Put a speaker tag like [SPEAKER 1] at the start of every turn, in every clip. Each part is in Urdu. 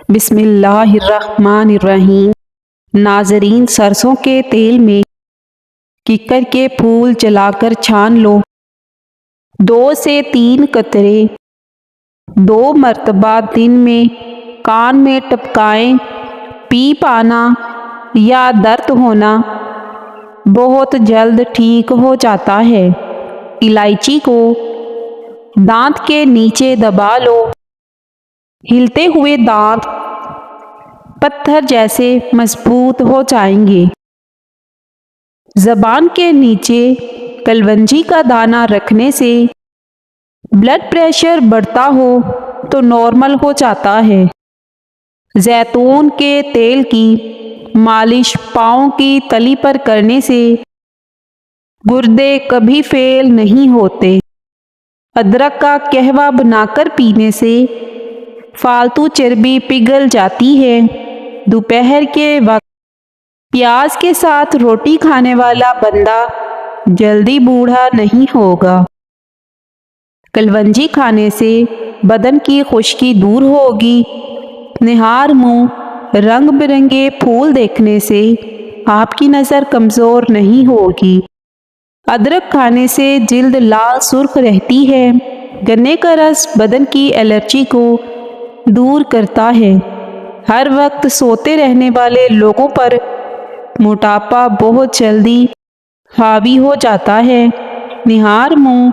[SPEAKER 1] بسم اللہ الرحمن الرحیم۔ ناظرین، سرسوں کے تیل میں ککر کے پھول جلا کر چھان لو۔ 2 سے 3 قطرے 2 مرتبہ دن میں کان میں ٹپکائیں۔ پی پانا یا درد ہونا بہت جلد ٹھیک ہو جاتا ہے۔ الائچی کو دانت کے نیچے دبا لو۔ ہلتے ہوئے دانت پتھر جیسے مضبوط ہو جائیں گے۔ زبان کے نیچے کلونجی کا دانہ رکھنے سے بلڈ پریشر بڑھتا ہو تو نارمل ہو جاتا ہے۔ زیتون کے تیل کی مالش پاؤں کی تلی پر کرنے سے گردے کبھی فیل نہیں ہوتے۔ ادرک کا قہوہ بنا کر پینے سے فالتو چربی پگھل جاتی ہے۔ دوپہر کے وقت پیاز کے ساتھ روٹی کھانے والا بندہ جلدی بوڑھا نہیں ہوگا۔ کلونجی کھانے سے بدن کی خشکی دور ہوگی۔ نہار منہ رنگ برنگے پھول دیکھنے سے آپ کی نظر کمزور نہیں ہوگی۔ ادرک کھانے سے جلد لال سرخ رہتی ہے۔ گنے کا رس بدن کی الرجی کو دور کرتا ہے۔ ہر وقت سوتے رہنے والے لوگوں پر موٹاپا بہت جلدی حاوی ہو جاتا ہے۔ نہار منہ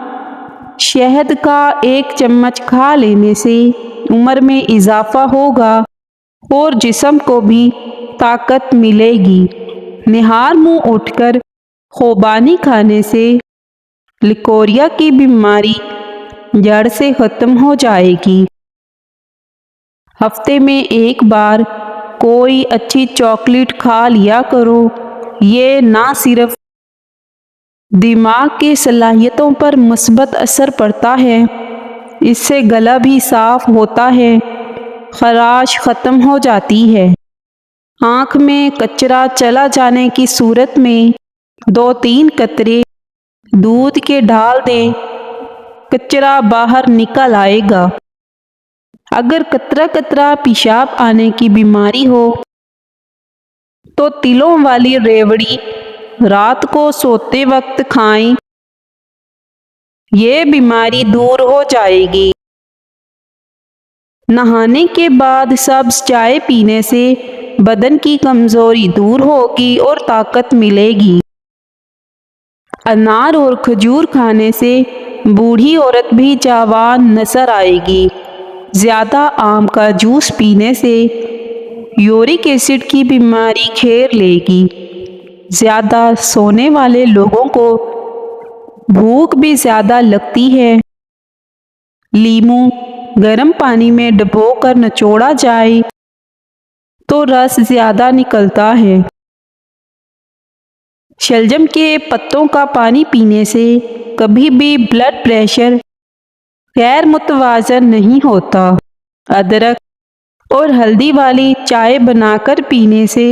[SPEAKER 1] شہد کا 1 چمچ کھا لینے سے عمر میں اضافہ ہوگا اور جسم کو بھی طاقت ملے گی۔ نہار منہ اٹھ کر خوبانی کھانے سے لیکوریا کی بیماری جڑ سے ختم ہو جائے گی۔ ہفتے میں 1 بار کوئی اچھی چاکلیٹ کھا لیا کرو۔ یہ نہ صرف دماغ کی صلاحیتوں پر مثبت اثر پڑتا ہے، اس سے گلا بھی صاف ہوتا ہے، خراش ختم ہو جاتی ہے۔ آنکھ میں کچرا چلا جانے کی صورت میں 2-3 قطرے دودھ کے ڈال دیں، کچرا باہر نکل آئے گا۔ اگر قطرہ قطرہ پیشاب آنے کی بیماری ہو تو تلوں والی ریوڑی رات کو سوتے وقت کھائیں، یہ بیماری دور ہو جائے گی۔ نہانے کے بعد سبز چائے پینے سے بدن کی کمزوری دور ہوگی اور طاقت ملے گی۔ انار اور کھجور کھانے سے بوڑھی عورت بھی جوان نظر آئے گی۔ زیادہ آم کا جوس پینے سے یورک ایسڈ کی بیماری گھیر لے گی۔ زیادہ سونے والے لوگوں کو بھوک بھی زیادہ لگتی ہے۔ لیموں گرم پانی میں ڈبو کر نچوڑا جائے تو رس زیادہ نکلتا ہے۔ شلجم کے پتوں کا پانی پینے سے کبھی بھی بلڈ پریشر غیر متوازن نہیں ہوتا۔ ادرک اور ہلدی والی چائے بنا کر پینے سے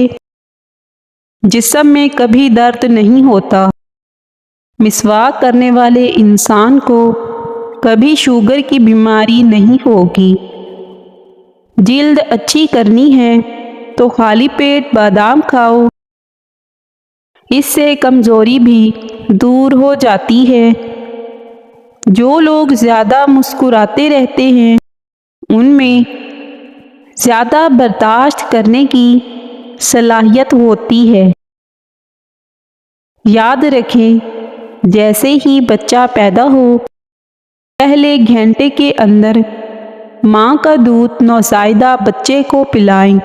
[SPEAKER 1] جسم میں کبھی درد نہیں ہوتا۔ مسواک کرنے والے انسان کو کبھی شوگر کی بیماری نہیں ہوگی۔ جلد اچھی کرنی ہے تو خالی پیٹ بادام کھاؤ، اس سے کمزوری بھی دور ہو جاتی ہے۔ جو لوگ زیادہ مسکراتے رہتے ہیں ان میں زیادہ برداشت کرنے کی صلاحیت ہوتی ہے۔ یاد رکھیں، جیسے ہی بچہ پیدا ہو پہلے گھنٹے کے اندر ماں کا دودھ نوزائیدہ بچے کو پلائیں۔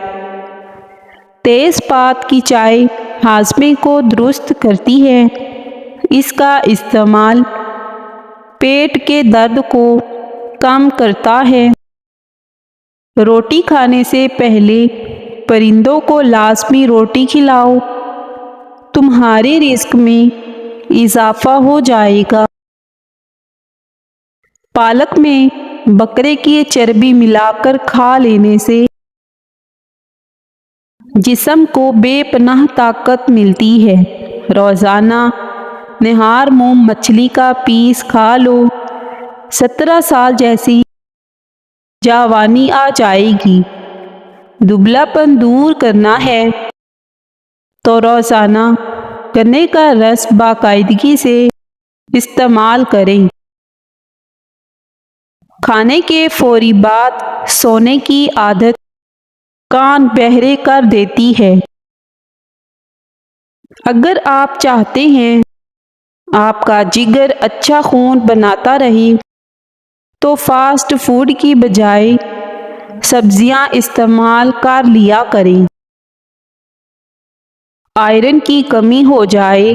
[SPEAKER 1] تیز پات کی چائے ہاضمے کو درست کرتی ہے۔ اس کا استعمال پیٹ کے درد کو کم کرتا ہے۔ روٹی کھانے سے پہلے پرندوں کو لازمی روٹی کھلاؤ، تمہارے رزق میں اضافہ ہو جائے گا۔ پالک میں بکرے کی چربی ملا کر کھا لینے سے جسم کو بے پناہ طاقت ملتی ہے۔ روزانہ نہار منہ مچھلی کا پیس کھا لو، 17 سال جیسی جوانی آ جائے گی۔ دبلا پن دور کرنا ہے تو روزانہ گنے کا رس باقاعدگی سے استعمال کریں۔ کھانے کے فوری بعد سونے کی عادت کان بہرے کر دیتی ہے۔ اگر آپ چاہتے ہیں آپ کا جگر اچھا خون بناتا رہے تو فاسٹ فوڈ کی بجائے سبزیاں استعمال کر لیا کریں۔ آئرن کی کمی ہو جائے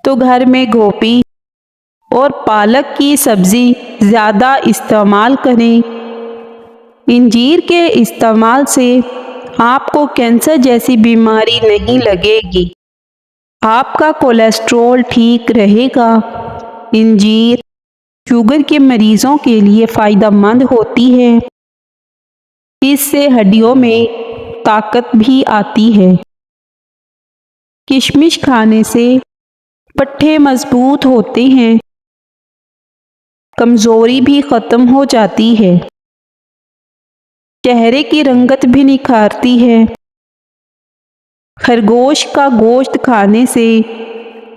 [SPEAKER 1] تو گھر میں گوبھی اور پالک کی سبزی زیادہ استعمال کریں۔ انجیر کے استعمال سے آپ کو کینسر جیسی بیماری نہیں لگے گی۔ آپ کا کولیسٹرول ٹھیک رہے گا۔ انجیر شوگر کے مریضوں کے لیے فائدہ مند ہوتی ہے۔ اس سے ہڈیوں میں طاقت بھی آتی ہے۔ کشمش کھانے سے پٹھے مضبوط ہوتے ہیں، کمزوری بھی ختم ہو جاتی ہے، چہرے کی رنگت بھی نکھارتی ہے۔ خرگوش کا گوشت کھانے سے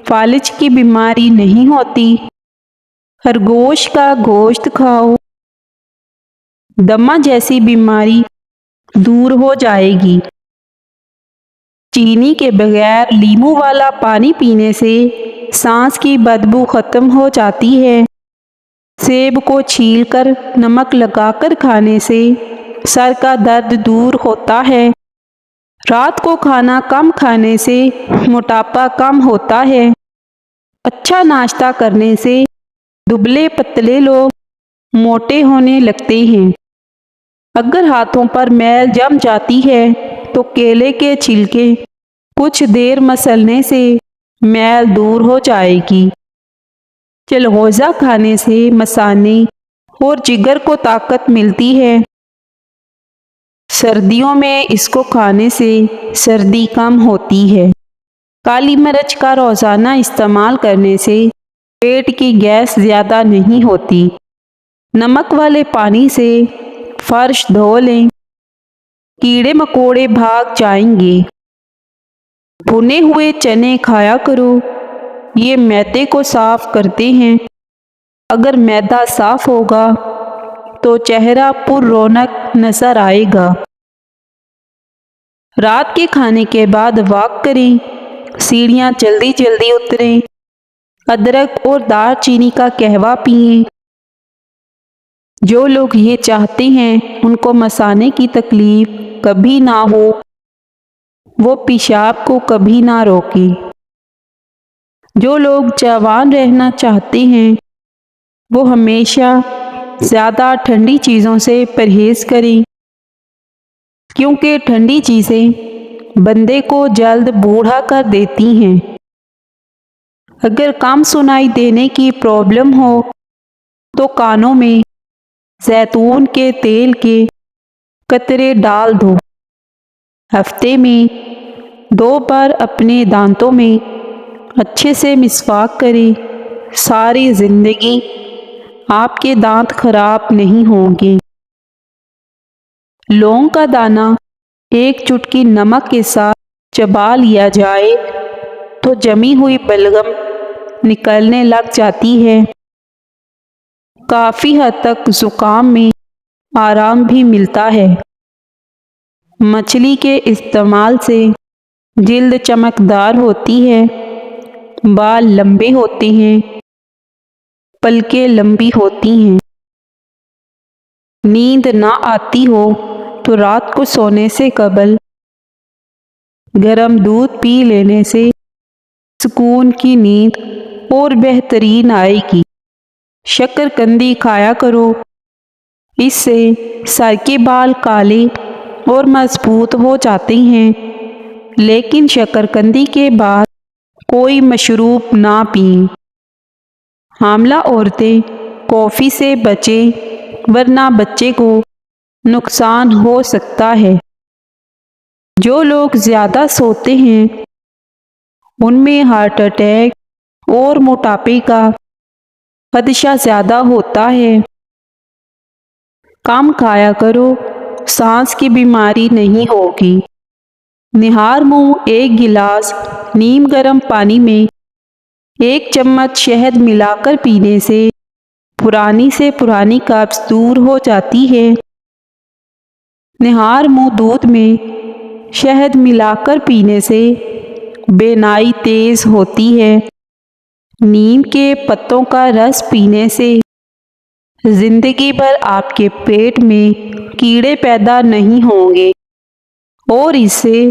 [SPEAKER 1] فالج کی بیماری نہیں ہوتی۔ خرگوش کا گوشت کھاؤ، دمہ جیسی بیماری دور ہو جائے گی۔ چینی کے بغیر لیموں والا پانی پینے سے سانس کی بدبو ختم ہو جاتی ہے۔ سیب کو چھیل کر نمک لگا کر کھانے سے سر کا درد دور ہوتا ہے۔ رات کو کھانا کم کھانے سے موٹاپا کم ہوتا ہے۔ اچھا ناشتہ کرنے سے دبلے پتلے لوگ موٹے ہونے لگتے ہیں۔ اگر ہاتھوں پر میل جم جاتی ہے تو کیلے کے چھلکے کچھ دیر مسلنے سے میل دور ہو جائے گی۔ چلغوزہ کھانے سے مثانے اور جگر کو طاقت ملتی ہے۔ سردیوں میں اس کو کھانے سے سردی کم ہوتی ہے۔ کالی مرچ کا روزانہ استعمال کرنے سے پیٹ کی گیس زیادہ نہیں ہوتی۔ نمک والے پانی سے فرش دھو لیں، کیڑے مکوڑے بھاگ جائیں گے۔ بھنے ہوئے چنے کھایا کرو، یہ معدے کو صاف کرتے ہیں۔ اگر معدہ صاف ہوگا تو چہرہ پر رونق نظر آئے گا۔ رات کے کھانے کے بعد واک کریں، سیڑھیاں جلدی جلدی اتریں، ادرک اور دار چینی کا قہوہ پئیں۔ جو لوگ یہ چاہتے ہیں ان کو مثانے کی تکلیف کبھی نہ ہو، وہ پیشاب کو کبھی نہ روکیں۔ جو لوگ جوان رہنا چاہتے ہیں وہ ہمیشہ زیادہ ٹھنڈی چیزوں سے پرہیز کریں، کیونکہ ٹھنڈی چیزیں بندے کو جلد بوڑھا کر دیتی ہیں۔ اگر کم سنائی دینے کی پرابلم ہو تو کانوں میں زیتون کے تیل کے قطرے ڈال دو۔ ہفتے میں 2 بار اپنے دانتوں میں اچھے سے مسواک کریں۔ ساری زندگی آپ کے دانت خراب نہیں ہوں گے۔ لونگ کا دانہ ایک چٹکی نمک کے ساتھ چبا لیا جائے تو جمی ہوئی بلغم نکلنے لگ جاتی ہے۔ کافی حد تک زکام میں آرام بھی ملتا ہے۔ مچھلی کے استعمال سے جلد چمکدار ہوتی ہے، بال لمبے ہوتے ہیں، پلکیں لمبی ہوتی ہیں۔ نیند نہ آتی ہو تو رات کو سونے سے قبل گرم دودھ پی لینے سے سکون کی نیند اور بہترین آئے گی۔ شکر قندی کھایا کرو، اس سے سر کے بال کالے اور مضبوط ہو جاتے ہیں، لیکن شکر قندی کے بعد کوئی مشروب نہ پئیں۔ حاملہ عورتیں کافی سے بچیں ورنہ بچے کو نقصان ہو سکتا ہے۔ جو لوگ زیادہ سوتے ہیں ان میں ہارٹ اٹیک اور موٹاپے کا خدشہ زیادہ ہوتا ہے۔ کم کھایا کرو، سانس کی بیماری نہیں ہوگی۔ نہار منہ 1 گلاس نیم گرم پانی میں 1 چمچ شہد ملا کر پینے سے پرانی سے پرانی قبض دور ہو جاتی ہے۔ نہار منہ دودھ میں شہد ملا کر پینے سے بینائی تیز ہوتی ہے۔ نیم کے پتوں کا رس پینے سے زندگی بھر آپ کے پیٹ میں کیڑے پیدا نہیں ہوں گے اور اس سے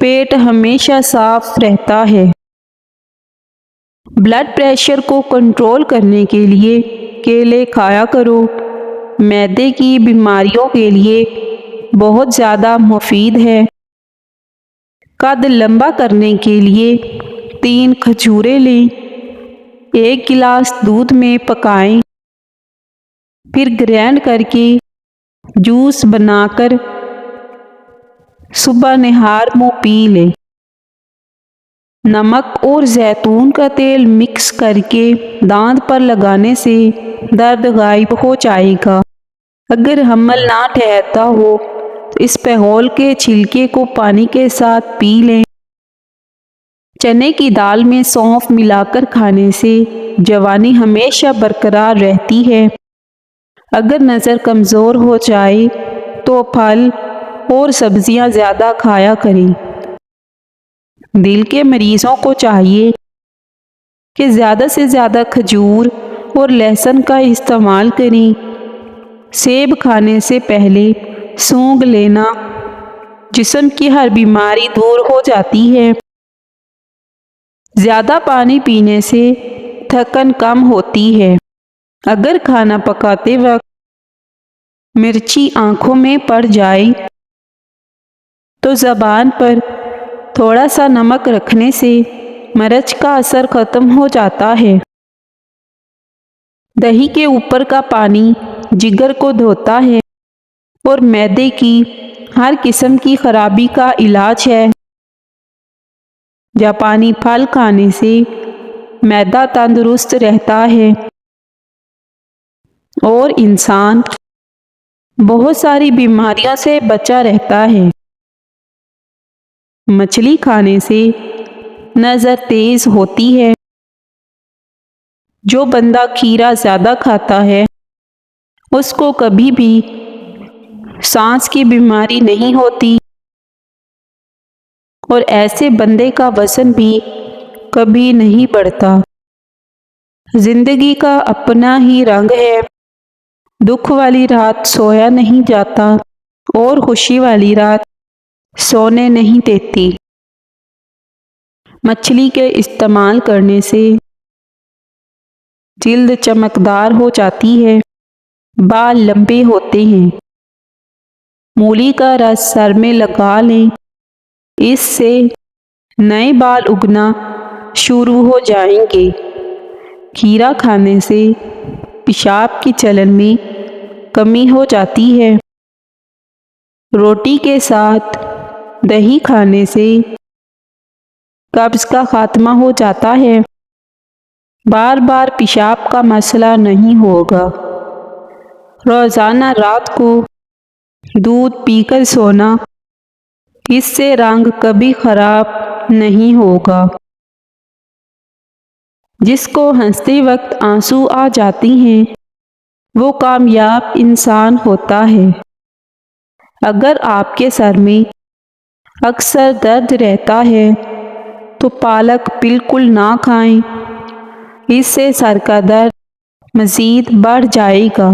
[SPEAKER 1] پیٹ ہمیشہ صاف رہتا ہے۔ بلڈ پریشر کو کنٹرول کرنے کے لیے کیلے کھایا کرو۔ معدے کی بیماریوں کے لیے بہت زیادہ مفید ہے۔ قد لمبا کرنے کے لیے 3 کھجوریں لیں، 1 گلاس دودھ میں پکائیں، پھر گرائنڈ کر کے جوس بنا کر صبح نہار منہ پی لیں۔ نمک اور زیتون کا تیل مکس کر کے دانت پر لگانے سے درد غائب ہو جائے گا۔ اگر حمل نہ ٹھہرتا ہو تو اسپغول کے چھلکے کو پانی کے ساتھ پی لیں۔ چنے کی دال میں سونف ملا کر کھانے سے جوانی ہمیشہ برقرار رہتی ہے۔ اگر نظر کمزور ہو جائے تو پھل اور سبزیاں زیادہ کھایا کریں۔ دل کے مریضوں کو چاہیے کہ زیادہ سے زیادہ کھجور اور لہسن کا استعمال کریں۔ سیب کھانے سے پہلے سونگھ لینا جسم کی ہر بیماری دور ہو جاتی ہے۔ زیادہ پانی پینے سے تھکن کم ہوتی ہے۔ اگر کھانا پکاتے وقت مرچی آنکھوں میں پڑ جائے تو زبان پر تھوڑا سا نمک رکھنے سے مرچ کا اثر ختم ہو جاتا ہے۔ دہی کے اوپر کا پانی جگر کو دھوتا ہے اور معدے کی ہر قسم کی خرابی کا علاج ہے۔ جاپانی پھل کھانے سے معدہ تندرست رہتا ہے اور انسان بہت ساری بیماریوں سے بچا رہتا ہے۔ مچھلی کھانے سے نظر تیز ہوتی ہے۔ جو بندہ کھیرا زیادہ کھاتا ہے اس کو کبھی بھی سانس کی بیماری نہیں ہوتی اور ایسے بندے کا وزن بھی کبھی نہیں بڑھتا۔ زندگی کا اپنا ہی رنگ ہے۔ دکھ والی رات سویا نہیں جاتا اور خوشی والی رات سونے نہیں دیتی۔ مچھلی کے استعمال کرنے سے جلد چمکدار ہو جاتی ہے، بال لمبے ہوتے ہیں۔ مولی کا رس سر میں لگا لیں، اس سے نئے بال اگنا شروع ہو جائیں گے۔ کھیرا کھانے سے پیشاب کی چلن میں کمی ہو جاتی ہے۔ روٹی کے ساتھ دہی کھانے سے قبض کا خاتمہ ہو جاتا ہے۔ بار بار پیشاب کا مسئلہ نہیں ہوگا۔ روزانہ رات کو دودھ پی کر سونا، اس سے رنگ کبھی خراب نہیں ہوگا۔ جس کو ہنستے وقت آنسو آ جاتے ہیں وہ کامیاب انسان ہوتا ہے۔ اگر آپ کے سر میں اکثر درد رہتا ہے تو پالک بالکل نہ کھائیں، اس سے سر کا درد مزید بڑھ جائے گا۔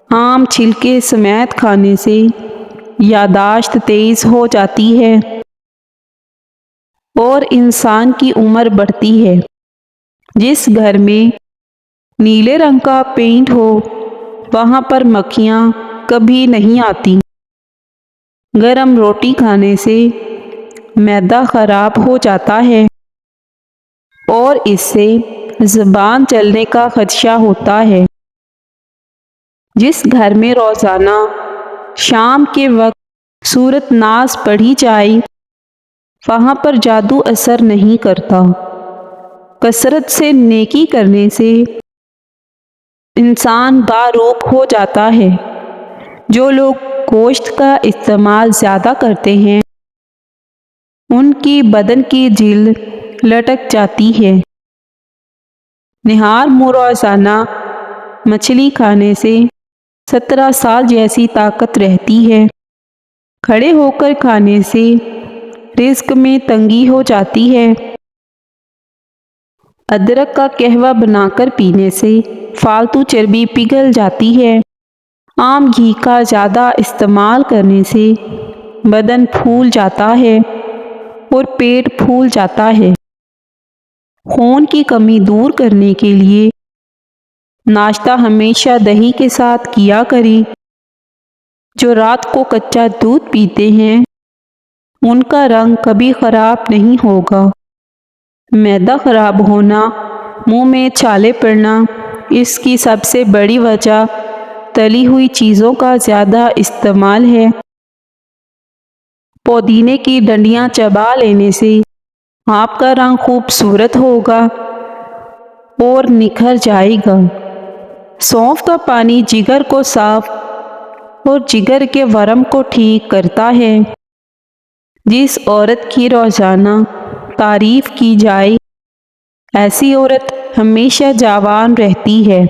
[SPEAKER 1] آم چھلکے سمیت کھانے سے یادداشت تیز ہو جاتی ہے اور انسان کی عمر بڑھتی ہے۔ جس گھر میں نیلے رنگ کا پینٹ ہو وہاں پر مکھیاں کبھی نہیں آتی۔ گرم روٹی کھانے سے معدہ خراب ہو جاتا ہے اور اس سے زبان جلنے کا خدشہ ہوتا ہے۔ جس گھر میں روزانہ شام کے وقت سورۃ ناس پڑھی جائے وہاں پر جادو اثر نہیں کرتا۔ کثرت سے نیکی کرنے سے انسان باروق ہو جاتا ہے۔ جو لوگ گوشت کا استعمال زیادہ کرتے ہیں ان کی بدن کی جلد لٹک جاتی ہے۔ نہار روزانہ مچھلی کھانے سے 17 سال جیسی طاقت رہتی ہے۔ کھڑے ہو کر کھانے سے رزق میں تنگی ہو جاتی ہے۔ ادرک کا قہوہ بنا کر پینے سے فالتو چربی پگھل جاتی ہے۔ عام گھی کا زیادہ استعمال کرنے سے بدن پھول جاتا ہے اور پیٹ پھول جاتا ہے۔ خون کی کمی دور کرنے کے لیے ناشتہ ہمیشہ دہی کے ساتھ کیا کریں۔ جو رات کو کچا دودھ پیتے ہیں ان کا رنگ کبھی خراب نہیں ہوگا۔ معدہ خراب ہونا، منہ میں چھالے پڑنا، اس کی سب سے بڑی وجہ تلی ہوئی چیزوں کا زیادہ استعمال ہے۔ پودینے کی ڈنڈیاں چبا لینے سے آپ کا رنگ خوبصورت ہوگا اور نکھر جائے گا۔ سونف کا پانی جگر کو صاف اور جگر کے ورم کو ٹھیک کرتا ہے۔ جس عورت کی روزانہ تعریف کی جائے ایسی عورت ہمیشہ جوان رہتی ہے۔